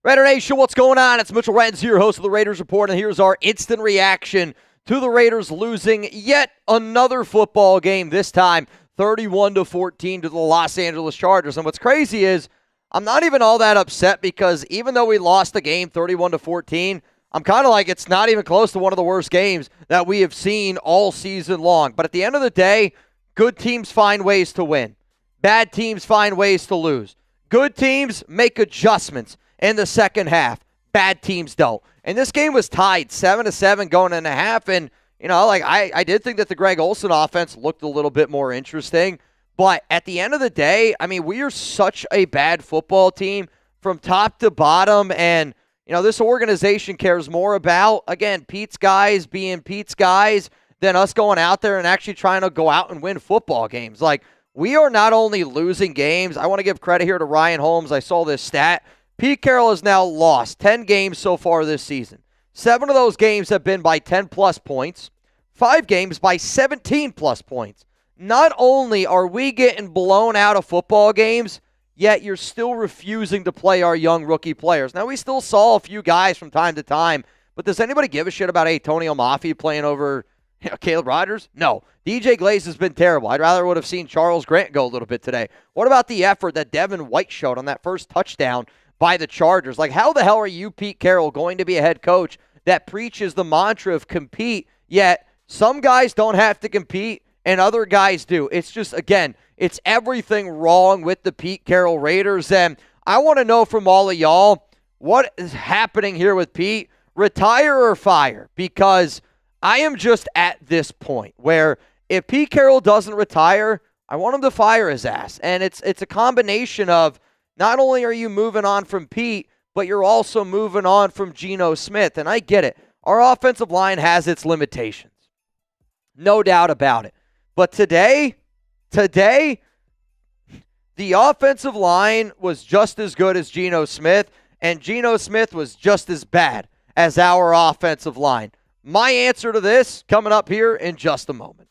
Raider Nation, what's going on? It's Mitchell Renz here, host of the Raiders Report, and here's our instant reaction to the Raiders losing yet another football game, this time 31-14 to the Los Angeles Chargers. And what's crazy is I'm not even all that upset because even though we lost the game 31-14, I'm kind of like it's not even close to one of the worst games that we have seen all season long. But at the end of the day, good teams find ways to win. Bad teams find ways to lose. Good teams make adjustments in the second half. Bad teams don't. And this game was tied 7-7 going in a half. And, I did think that the Greg Olsen offense looked a little bit more interesting. But at the end of the day, we are such a bad football team from top to bottom. And, this organization cares more about, again, Pete's guys being Pete's guys than us going out there and actually trying to go out and win football games. We are not only losing games. I want to give credit here to Ryan Holmes. I saw this stat. Pete Carroll has now lost 10 games so far this season. 7 of those games have been by 10-plus points. 5 games by 17-plus points. Not only are we getting blown out of football games, yet you're still refusing to play our young rookie players. Now, we still saw a few guys from time to time, but does anybody give a shit about Antonio Mafi playing over Caleb Rogers? No. DJ Glaze has been terrible. I'd rather would have seen Charles Grant go a little bit today. What about the effort that Devin White showed on that first touchdown by the Chargers? How the hell are you, Pete Carroll, going to be a head coach that preaches the mantra of compete, yet some guys don't have to compete and other guys do? It's just, again, it's everything wrong with the Pete Carroll Raiders. And I want to know from all of y'all, what is happening here with Pete? Retire or fire? Because I am just at this point where if Pete Carroll doesn't retire, I want him to fire his ass. And it's a combination of not only are you moving on from Pete, but you're also moving on from Geno Smith. And I get it. Our offensive line has its limitations. No doubt about it. But today, the offensive line was just as good as Geno Smith, and Geno Smith was just as bad as our offensive line. My answer to this coming up here in just a moment.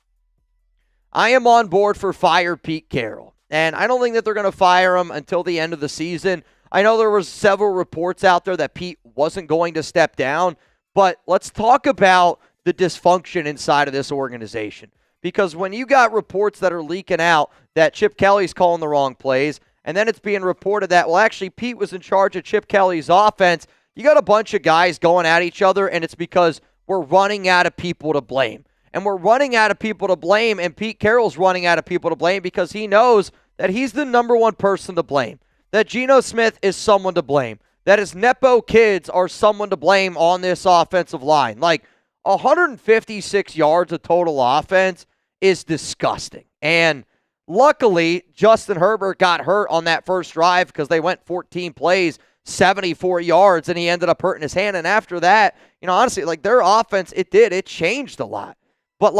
I am on board for fire Pete Carroll, and I don't think that they're going to fire him until the end of the season. I know there were several reports out there that Pete wasn't going to step down, but let's talk about the dysfunction inside of this organization. Because when you got reports that are leaking out that Chip Kelly's calling the wrong plays, and then it's being reported that, well, actually, Pete was in charge of Chip Kelly's offense, you got a bunch of guys going at each other, and it's because we're running out of people to blame. And we're running out of people to blame, and Pete Carroll's running out of people to blame because he knows that he's the number one person to blame, that Geno Smith is someone to blame, that his Nepo kids are someone to blame on this offensive line. 156 yards of total offense is disgusting. And luckily, Justin Herbert got hurt on that first drive because they went 14 plays, 74 yards, and he ended up hurting his hand. And after that, honestly, their offense, it changed a lot. But,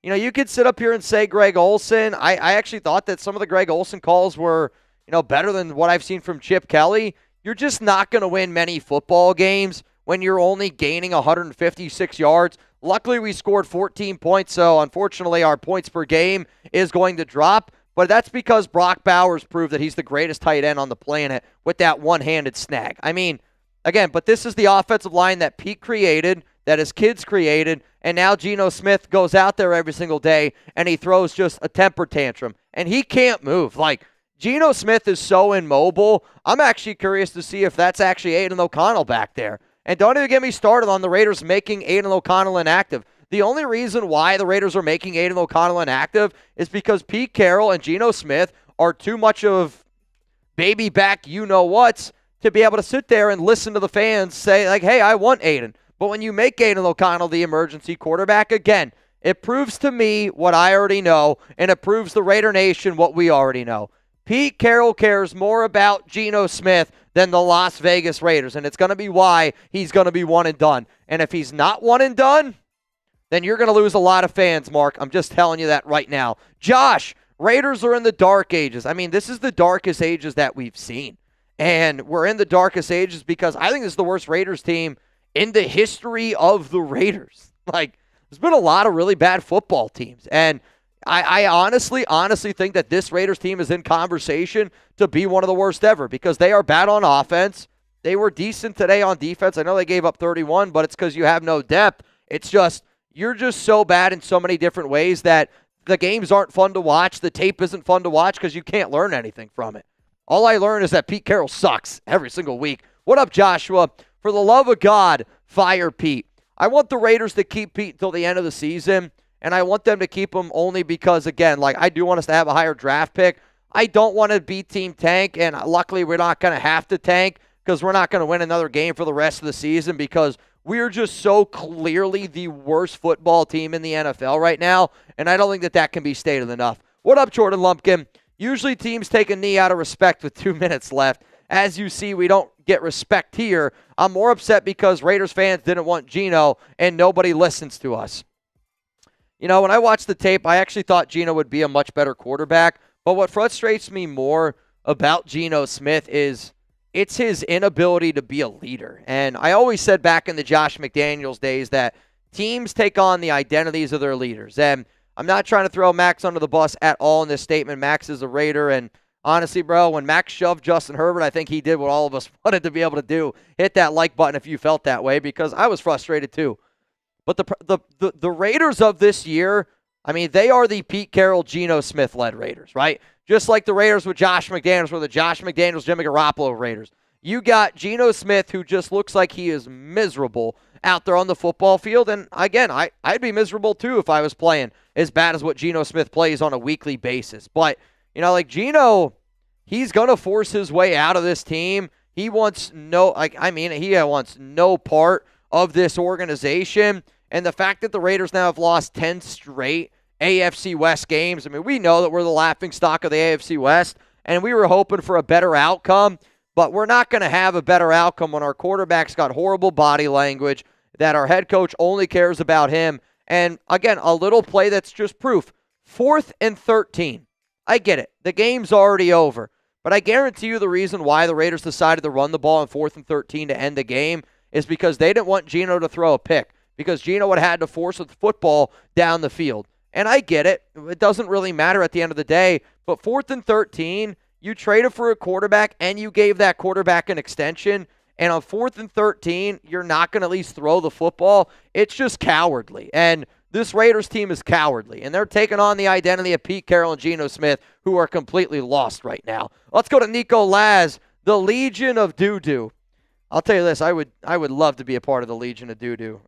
you could sit up here and say Greg Olsen. I actually thought that some of the Greg Olsen calls were, better than what I've seen from Chip Kelly. You're just not going to win many football games when you're only gaining 156 yards. Luckily, we scored 14 points, so unfortunately our points per game is going to drop. But that's because Brock Bowers proved that he's the greatest tight end on the planet with that one-handed snag. Again, but this is the offensive line that Pete created, that his kids created, and now Geno Smith goes out there every single day and he throws just a temper tantrum. And he can't move. Geno Smith is so immobile. I'm actually curious to see if that's actually Aiden O'Connell back there. And don't even get me started on the Raiders making Aiden O'Connell inactive. The only reason why the Raiders are making Aiden O'Connell inactive is because Pete Carroll and Geno Smith are too much of baby back you-know-whats to be able to sit there and listen to the fans say, hey, I want Aiden. But when you make Aiden O'Connell the emergency quarterback, again, it proves to me what I already know, and it proves the Raider Nation what we already know. Pete Carroll cares more about Geno Smith than the Las Vegas Raiders, and it's going to be why he's going to be one and done. And if he's not one and done, then you're going to lose a lot of fans, Mark. I'm just telling you that right now. Josh, Raiders are in the dark ages. This is the darkest ages that we've seen. And we're in the darkest ages because I think this is the worst Raiders team in the history of the Raiders. There's been a lot of really bad football teams. And I honestly think that this Raiders team is in conversation to be one of the worst ever because they are bad on offense. they were decent today on defense. I know they gave up 31, but it's because you have no depth. It's just, you're just so bad in so many different ways that the games aren't fun to watch. The tape isn't fun to watch because you can't learn anything from it. All I learn is that Pete Carroll sucks every single week. What up, Joshua? For the love of God, fire Pete. I want the Raiders to keep Pete until the end of the season, and I want them to keep him only because, again, like, I do want us to have a higher draft pick. I don't want to be team tank, and luckily we're not going to have to tank because we're not going to win another game for the rest of the season because we're just so clearly the worst football team in the NFL right now, and I don't think that that can be stated enough. What up, Jordan Lumpkin? Usually teams take a knee out of respect with 2 minutes left. As you see, we don't get respect here. I'm more upset because Raiders fans didn't want Geno, and nobody listens to us. You know, when I watched the tape, I actually thought Geno would be a much better quarterback, but what frustrates me more about Geno Smith is it's his inability to be a leader. And I always said back in the Josh McDaniels days that teams take on the identities of their leaders. And I'm not trying to throw Max under the bus at all in this statement. Max is a Raider, and honestly, bro, when Max shoved Justin Herbert, I think he did what all of us wanted to be able to do. Hit that like button if you felt that way, because I was frustrated too. But the Raiders of this year, I mean, they are the Pete Carroll, Geno Smith-led Raiders, right? Just like the Raiders with Josh McDaniels were the Josh McDaniels, Jimmy Garoppolo Raiders. You got Geno Smith, who just looks like he is miserable out there on the football field. And again, I'd be miserable too if I was playing as bad as what Geno Smith plays on a weekly basis. But, you know, like Geno, he's going to force his way out of this team. He wants no part of this organization. And the fact that the Raiders now have lost 10 straight AFC West games, I mean, we know that we're the laughingstock of the AFC West, and we were hoping for a better outcome, but we're not going to have a better outcome when our quarterback's got horrible body language, that our head coach only cares about him. And again, a little play that's just proof. 4th and 13. I get it. The game's already over. But I guarantee you the reason why the Raiders decided to run the ball on 4th and 13 to end the game is because they didn't want Geno to throw a pick, because Geno would have had to force the football down the field. And I get it. It doesn't really matter at the end of the day. But 4th and 13, you traded for a quarterback and you gave that quarterback an extension. And on 4th and 13, you're not going to at least throw the football. It's just cowardly. And this Raiders team is cowardly. And they're taking on the identity of Pete Carroll and Geno Smith, who are completely lost right now. Let's go to Nico Laz, the Legion of Doo-Doo. I'll tell you this, I would love to be a part of the Legion of Doo-Doo.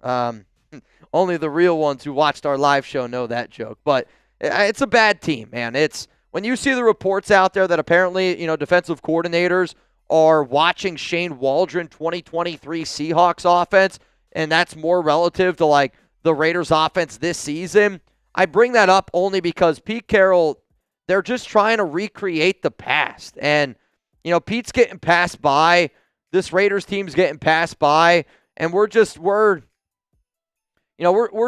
Only the real ones who watched our live show know that joke. But it's a bad team, man. It's when you see the reports out there that apparently, you know, defensive coordinators are watching Shane Waldron 2023 Seahawks offense, and that's more relative to like the Raiders offense this season. I bring that up only because Pete Carroll, they're just trying to recreate the past. And, you know, Pete's getting passed by. This Raiders team's getting passed by. And we're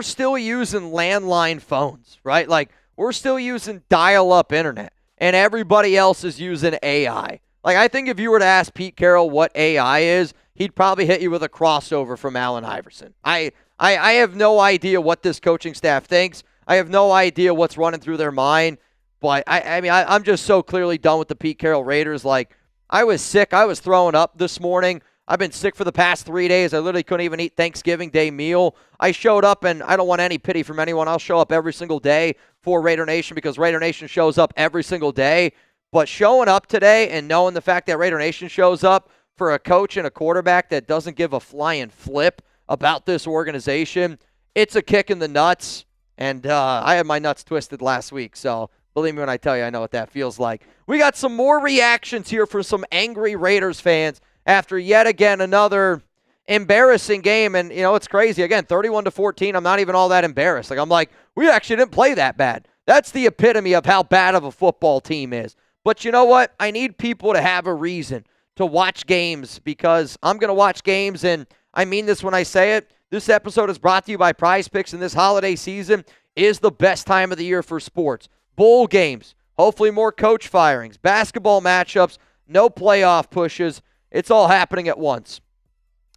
still using landline phones, right? Like, we're still using dial-up internet, and everybody else is using AI. Like, I think if you were to ask Pete Carroll what AI is, he'd probably hit you with a crossover from Allen Iverson. I have no idea what this coaching staff thinks. I have no idea what's running through their mind. But, I'm just so clearly done with the Pete Carroll Raiders. Like, I was sick. I was throwing up this morning. I've been sick for the past 3 days. I literally couldn't even eat Thanksgiving Day meal. I showed up, and I don't want any pity from anyone. I'll show up every single day for Raider Nation because Raider Nation shows up every single day. But showing up today and knowing the fact that Raider Nation shows up for a coach and a quarterback that doesn't give a flying flip about this organization, it's a kick in the nuts. And I had my nuts twisted last week, so believe me when I tell you, I know what that feels like. We got some more reactions here for some angry Raiders fans after yet again another embarrassing game. And, you know, it's crazy. Again, 31-14, I'm not even all that embarrassed. Like, I'm like, we actually didn't play that bad. That's the epitome of how bad of a football team is. But you know what? I need people to have a reason to watch games because I'm going to watch games, and I mean this when I say it. This episode is brought to you by Prize Picks, and this holiday season is the best time of the year for sports. Bowl games, hopefully more coach firings, basketball matchups, no playoff pushes. It's all happening at once.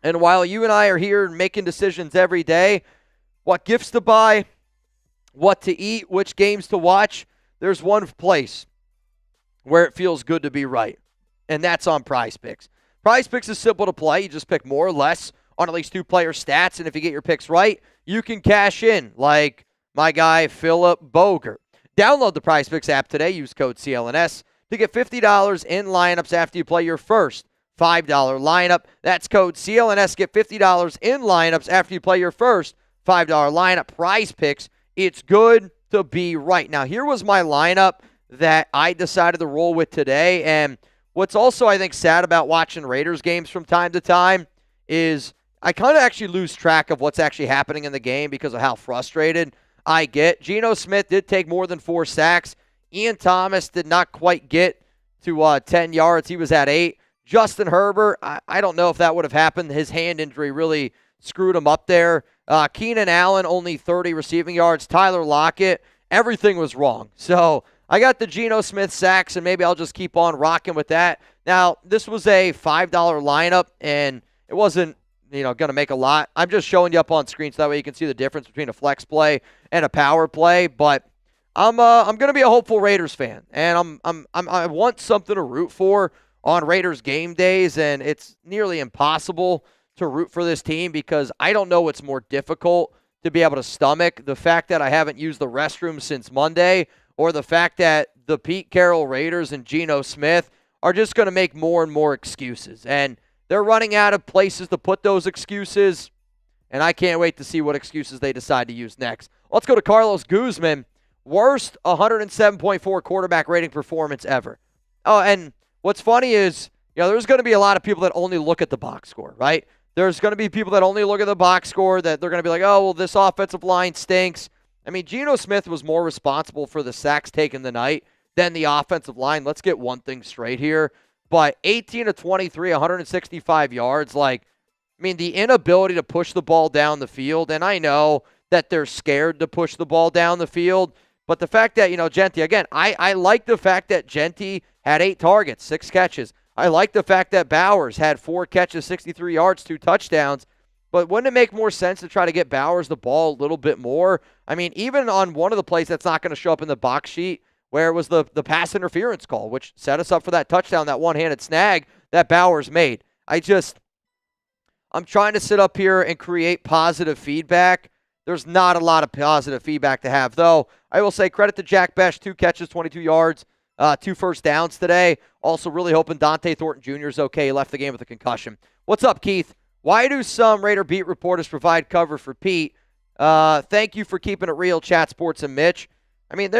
And while you and I are here making decisions every day, what gifts to buy, what to eat, which games to watch, there's one place where it feels good to be right, and that's on Prize Picks. Prize Picks is simple to play. You just pick more or less on at least 2 player stats, and if you get your picks right, you can cash in like my guy Philip Bogert. Download the Prize Picks app today. Use code CLNS to get $50 in lineups after you play your first $5 lineup. That's code CLNS. Get $50 in lineups after you play your first $5 lineup. Prize Picks. It's good to be right. Now, here was my lineup that I decided to roll with today. And what's also, I think, sad about watching Raiders games from time to time is I kind of actually lose track of what's actually happening in the game because of how frustrated I get. Geno Smith did take more than 4 sacks. Ian Thomas did not quite get to 10 yards. He was at 8. Justin Herbert, I don't know if that would have happened. His hand injury really screwed him up there. Keenan Allen, only 30 receiving yards. Tyler Lockett, everything was wrong. So I got the Geno Smith sacks, and maybe I'll just keep on rocking with that. Now, this was a $5 lineup, and it wasn't going to make a lot. I'm just showing you up on screen so that way you can see the difference between a flex play and a power play. But I'm going to be a hopeful Raiders fan, and I want something to root for on Raiders game days, and it's nearly impossible to root for this team because I don't know what's more difficult to be able to stomach, the fact that I haven't used the restroom since Monday, or the fact that the Pete Carroll Raiders and Geno Smith are just going to make more and more excuses. And they're running out of places to put those excuses, and I can't wait to see what excuses they decide to use next. Let's go to Carlos Guzman. Worst 107.4 quarterback rating performance ever. Oh, and what's funny is, there's going to be a lot of people that only look at the box score, right? There's going to be people that only look at the box score that they're going to be like, oh, well, this offensive line stinks. I mean, Geno Smith was more responsible for the sacks taken tonight than the offensive line. Let's get one thing straight here. But 18 of 23, 165 yards. The inability to push the ball down the field, and I know that they're scared to push the ball down the field, but the fact that, Jeanty, again, I like the fact that Jeanty had 8 targets, 6 catches. I like the fact that Bowers had 4 catches, 63 yards, 2 touchdowns. But wouldn't it make more sense to try to get Bowers the ball a little bit more? I memean, even on one of the plays that's not going to show up in the box sheet, where it was the pass interference call, which set us up for that touchdown, that one-handed snag that Bowers made. I'm trying to sit up here and create positive feedback. There's not a lot of positive feedback to have, though. I will say credit to Jack Bech, 2 catches, 22 yards. 2 first downs today. Also really hoping Dante Thornton Jr. is okay. He left the game with a concussion. What's up, Keith? Why do some Raider beat reporters provide cover for Pete? Thank you for keeping it real, Chat Sports and Mitch. I mean,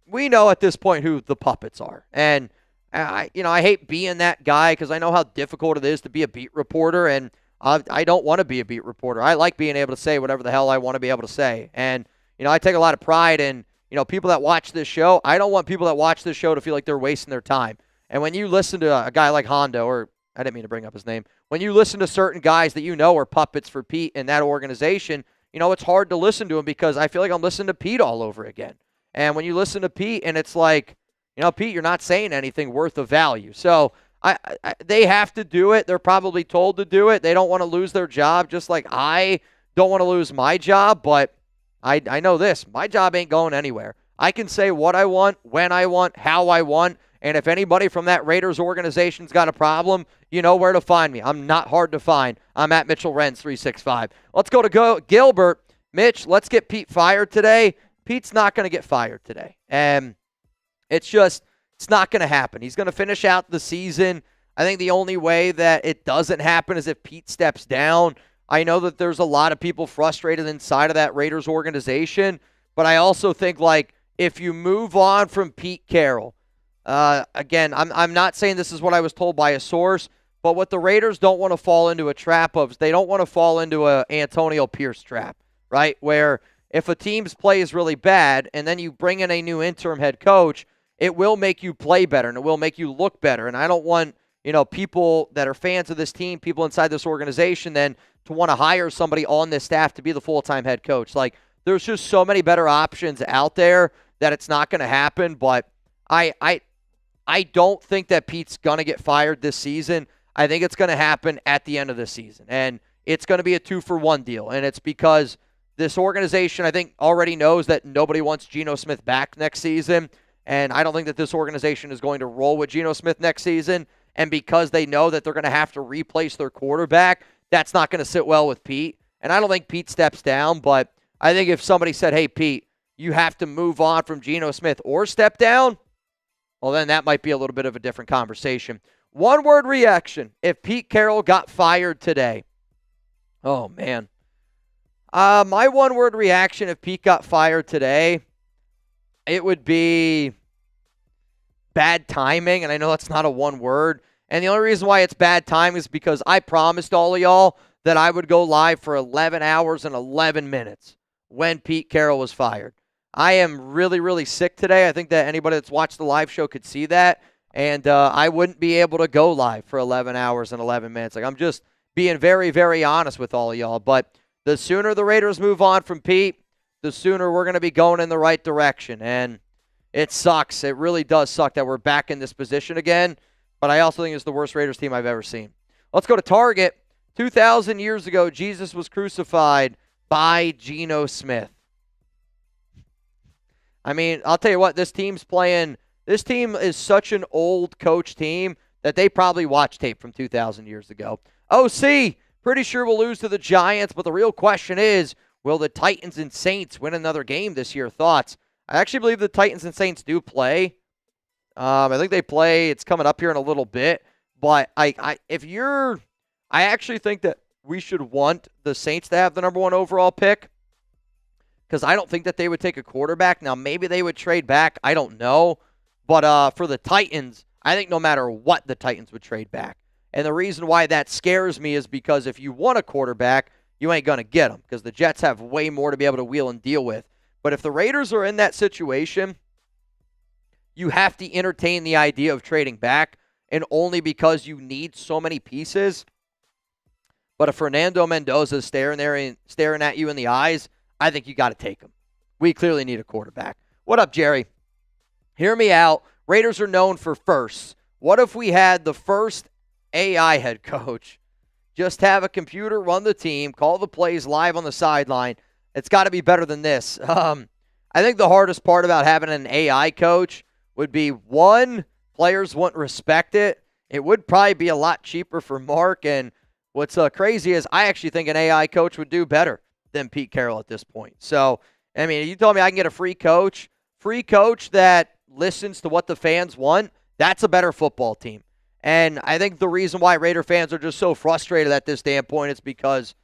we know at this point who the puppets are. And, I hate being that guy because I know how difficult it is to be a beat reporter, and I don't want to be a beat reporter. I like being able to say whatever the hell I want to be able to say. And, I take a lot of pride in people that watch this show. I don't want people that watch this show to feel like they're wasting their time. And when you listen to a guy like Hondo, or I didn't mean to bring up his name, when you listen to certain guys that are puppets for Pete in that organization, it's hard to listen to him because I feel like I'm listening to Pete all over again. And when you listen to Pete and it's like, Pete, you're not saying anything worth of value. So they have to do it. They're probably told to do it. They don't want to lose their job, just like I don't want to lose my job, but I know this. My job ain't going anywhere. I can say what I want, when I want, how I want, and if anybody from that Raiders organization's got a problem, you know where to find me. I'm not hard to find. I'm at Mitchell Renz 365. Let's go to Gilbert. Mitch, let's get Pete fired today. Pete's not going to get fired today. And it's not going to happen. He's going to finish out the season. I think the only way that it doesn't happen is if Pete steps down. I know that there's a lot of people frustrated inside of that Raiders organization, but I also think, if you move on from Pete Carroll, again, I'm not saying this is what I was told by a source, but what the Raiders don't want to fall into a trap of is they don't want to fall into a Antonio Pierce trap, right? Where if a team's play is really bad and then you bring in a new interim head coach, it will make you play better and it will make you look better. And I don't want, people that are fans of this team, people inside this organization, then to want to hire somebody on this staff to be the full-time head coach. There's just so many better options out there that it's not going to happen. But I don't think that Pete's going to get fired this season. I think it's going to happen at the end of the season. And it's going to be a 2-for-1 deal. And it's because this organization, I think, already knows that nobody wants Geno Smith back next season. And I don't think that this organization is going to roll with Geno Smith next season. and because they know that they're going to have to replace their quarterback, that's not going to sit well with Pete. And I don't think Pete steps down, but I think if somebody said, hey, Pete, you have to move on from Geno Smith or step down, well, then that might be a little bit of a different conversation. One-word reaction if Pete Carroll got fired today. Oh, man. My one-word reaction if Pete got fired today, it would be bad timing, and I know that's not a one word. And the only reason why it's bad timing is because I promised all of y'all that I would go live for 11 hours and 11 minutes when Pete Carroll was fired. I am really, really sick today. I think that anybody that's watched the live show could see that. And I wouldn't be able to go live for 11 hours and 11 minutes. Like, I'm just being very, very honest with all of y'all. But the sooner the Raiders move on from Pete, the sooner we're going to be going in the right direction. And it sucks. It really does suck that we're back in this position again. But I also think it's the worst Raiders team I've ever seen. Let's go to Target. 2,000 years ago, Jesus was crucified by Geno Smith. I mean, I'll tell you what, this team is such an old coach team that they probably watched tape from 2,000 years ago. OC, pretty sure we'll lose to the Giants, but the real question is, will the Titans and Saints win another game this year? Thoughts? I actually believe the Titans and Saints do play. I think they play. It's coming up here in a little bit. But I actually think that we should want the Saints to have the number 1 overall pick, because I don't think that they would take a quarterback. Now, maybe they would trade back. I don't know. But for the Titans, I think no matter what, the Titans would trade back. And the reason why that scares me is because if you want a quarterback, you ain't going to get him, because the Jets have way more to be able to wheel and deal with. But if the Raiders are in that situation, you have to entertain the idea of trading back, and only because you need so many pieces. But if Fernando Mendoza is staring at you in the eyes, I think you got to take him. We clearly need a quarterback. What up, Jerry? Hear me out. Raiders are known for firsts. What if we had the first AI head coach? Just have a computer run the team, call the plays live on the sideline. It's got to be better than this. I think the hardest part about having an AI coach would be, one, players wouldn't respect it. It would probably be a lot cheaper for Mark. And what's crazy is I actually think an AI coach would do better than Pete Carroll at this point. So, I mean, you told me I can get a free coach that listens to what the fans want, that's a better football team. And I think the reason why Raider fans are just so frustrated at this damn point is because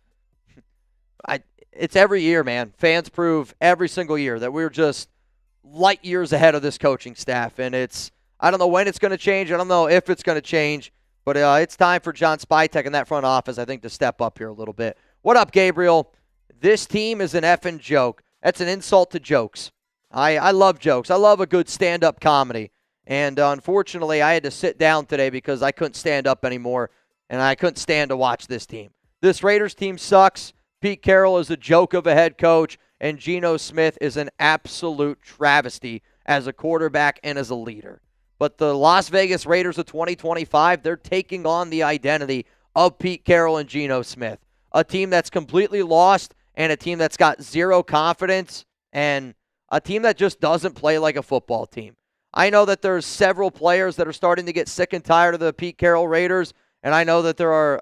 it's every year, man. Fans prove every single year that we're just light years ahead of this coaching staff. And I don't know when it's going to change. I don't know if it's going to change. But it's time for John Spytek in that front office, I think, to step up here a little bit. What up, Gabriel? This team is an effing joke. That's an insult to jokes. I love jokes. I love a good stand-up comedy. And unfortunately, I had to sit down today because I couldn't stand up anymore, and I couldn't stand to watch this team. This Raiders team sucks. Pete Carroll is a joke of a head coach, and Geno Smith is an absolute travesty as a quarterback and as a leader. But the Las Vegas Raiders of 2025, they're taking on the identity of Pete Carroll and Geno Smith. A team that's completely lost, and a team that's got zero confidence, and a team that just doesn't play like a football team. I know that there's several players that are starting to get sick and tired of the Pete Carroll Raiders, and I know that there are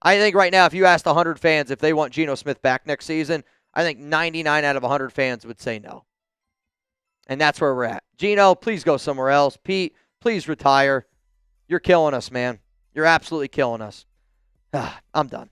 I think right now if you asked 100 fans if they want Geno Smith back next season, I think 99 out of 100 fans would say no. And that's where we're at. Geno, please go somewhere else. Pete, please retire. You're killing us, man. You're absolutely killing us. I'm done.